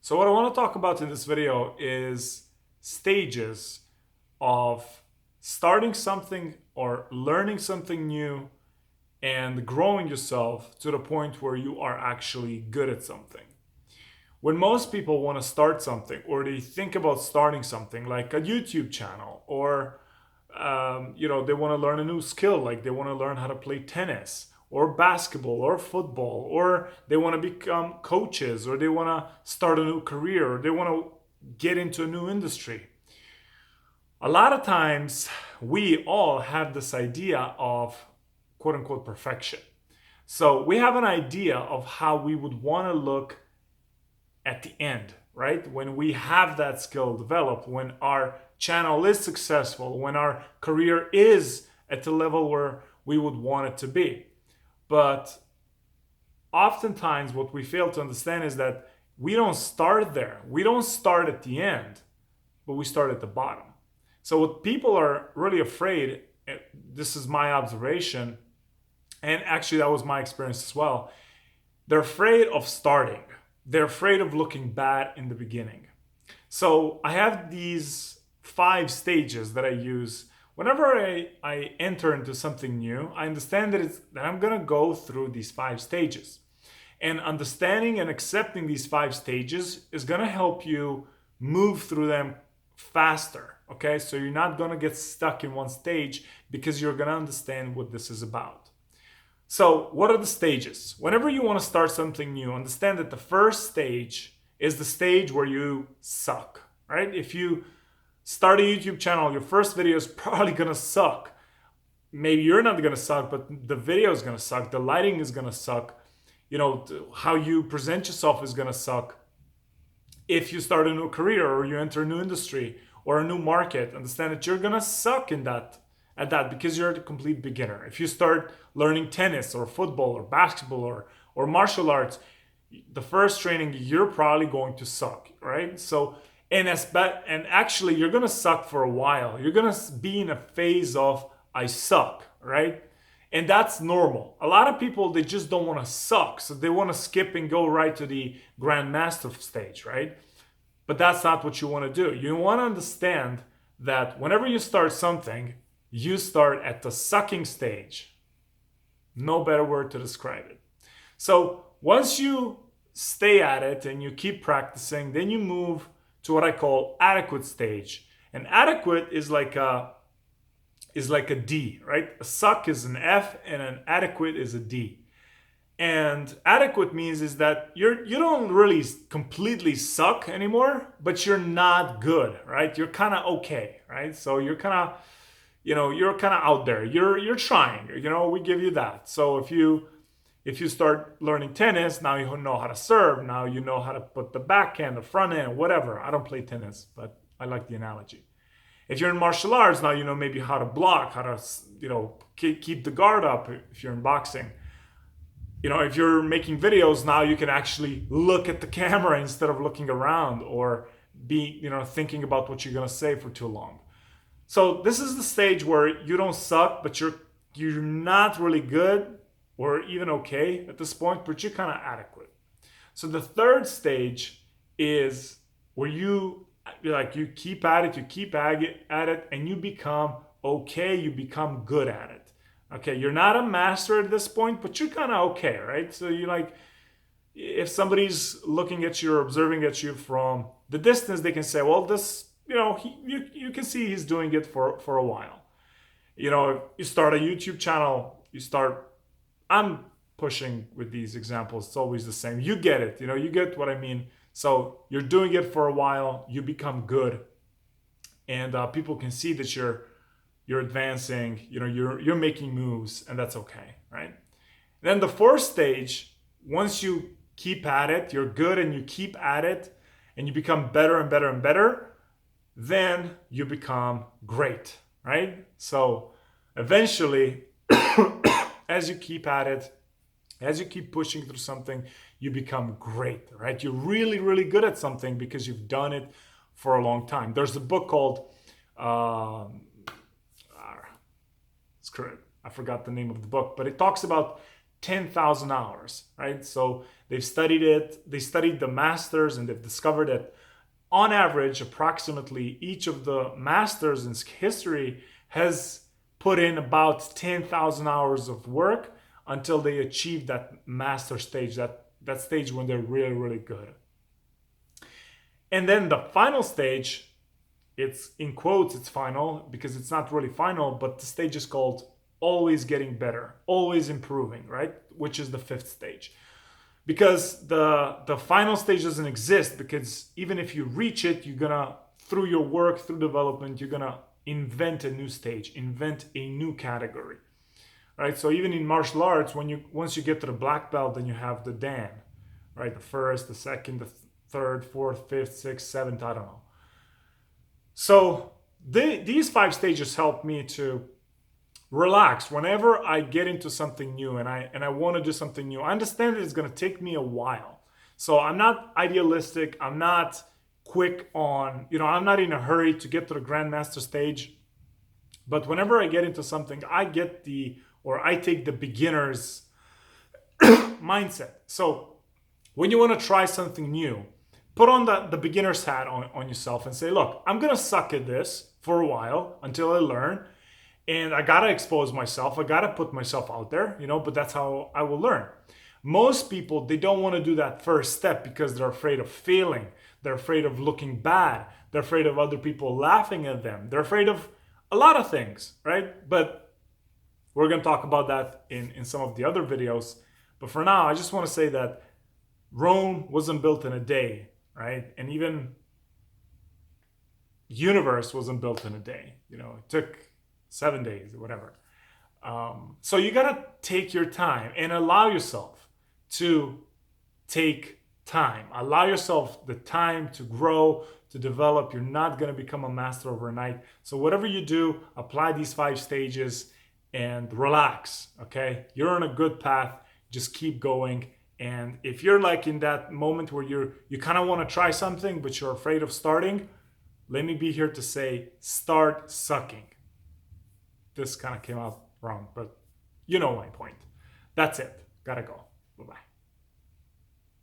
So what I want to talk about in this video is stages of starting something or learning something new and growing yourself to the point where you are actually good at something. When most people want to start something or they think about starting something like a YouTube channel or they want to learn a new skill, like they want to learn how to play tennis or basketball or football, or they want to become coaches, or they want to start a new career, or they want to get into a new industry. A lot of times, we all have this idea of quote unquote perfection. So we have an idea of how we would want to look at the end, right? When we have that skill developed, when our channel is successful, when our career is at the level where we would want it to be. But oftentimes, what we fail to understand is that we don't start there. We don't start at the end, but we start at the bottom. So, what people are really afraid, this is my observation, and actually, that was my experience as well. They're afraid of starting, they're afraid of looking bad in the beginning. So, I have these 5 stages that I use whenever I enter into something new. I understand that I'm going to go through these 5 stages. And understanding and accepting these 5 stages is going to help you move through them faster. Okay, so you're not going to get stuck in one stage because you're going to understand what this is about. So, what are the stages? Whenever you want to start something new, understand that the first stage is the stage where you suck, right? If you start a YouTube channel, your first video is probably gonna suck. Maybe you're not gonna suck, but the video is gonna suck. The lighting is gonna suck. How you present yourself is gonna suck. If you start a new career or you enter a new industry or a new market, understand that you're gonna suck at that because you're a complete beginner. If you start learning tennis or football or basketball or martial arts, the first training you're probably going to suck, right? So and actually you're gonna suck for a while. You're gonna be in a phase of I suck, right? And that's normal. A lot of people, they just don't want to suck, so they want to skip and go right to the grandmaster stage, right? But that's not what you want to do. You want to understand that whenever you start something, you start at the sucking stage. No better word to describe it. So once you stay at it and you keep practicing, then you move to what I call adequate stage. And adequate is like a D, right? A suck is an F and an adequate is a D. And adequate means is that you don't really completely suck anymore, but you're not good, right? You're kind of okay, right? So you're kind of out there. You're trying, we give you that. So if you start learning tennis, now you know how to serve, now you know how to put the backhand, the front end, whatever. I don't play tennis, but I like the analogy. If you're in martial arts, now you know maybe how to block, how to, keep the guard up if you're in boxing. If you're making videos, now you can actually look at the camera instead of looking around or be, thinking about what you're going to say for too long. So this is the stage where you don't suck, but you're not really good or even okay at this point, but you're kind of adequate. So the third stage is where you keep at it, and you become okay, you become good at it. Okay, you're not a master at this point, but you're kind of okay, right? So if somebody's looking at you or observing at you from the distance, they can say, well, this, you can see he's doing it for a while. You start a YouTube channel, I'm pushing with these examples, it's always the same. You get it, you get what I mean. So you're doing it for a while, you become good, and people can see that you're advancing, you're making moves, and that's okay, right? Then the fourth stage, once you keep at it, you're good and you keep at it, and you become better and better and better, then you become great, right? So eventually, as you keep at it, as you keep pushing through something, you become great, right? You're really, really good at something because you've done it for a long time. There's a book called, I forgot the name of the book, but it talks about 10,000 hours, right? So they've studied it, they studied the masters, and they've discovered that on average, approximately each of the masters in history has put in about 10,000 hours of work until they achieve that master stage, that stage when they're really, really good. And then the final stage, it's in quotes, it's final because it's not really final, but the stage is called always getting better, always improving, right? Which is the fifth stage. Because the final stage doesn't exist, because even if you reach it, you're gonna, through your work, through development, you're gonna invent a new stage, invent a new category, right? So even in martial arts, once you get to the black belt, then you have the Dan, right? The first, the second, the third, fourth, fifth, sixth, seventh, I don't know. So these 5 stages help me to relax whenever I get into something new and I want to do something new. I understand that it's going to take me a while. So I'm not idealistic. I'm not quick on, I'm not in a hurry to get to the grandmaster stage. But whenever I get into something, I take the beginner's mindset. So when you want to try something new, put on the beginner's hat on yourself and say, look, I'm going to suck at this for a while until I learn. And I gotta expose myself. I gotta put myself out there, but that's how I will learn. Most people, they don't want to do that first step because they're afraid of failing. They're afraid of looking bad. They're afraid of other people laughing at them. They're afraid of a lot of things, right? But we're gonna talk about that in some of the other videos. But for now, I just want to say that Rome wasn't built in a day, right? And even universe wasn't built in a day. It took 7 days or whatever. So you gotta take your time and allow yourself to take time. Allow yourself the time to grow, to develop. You're not gonna become a master overnight. So whatever you do, apply these 5 stages and relax, okay? You're on a good path. Just keep going. And if you're like in that moment where you kind of want to try something, but you're afraid of starting, let me be here to say, start sucking. This kind of came out wrong, but you know my point. That's it. Gotta go. Bye-bye.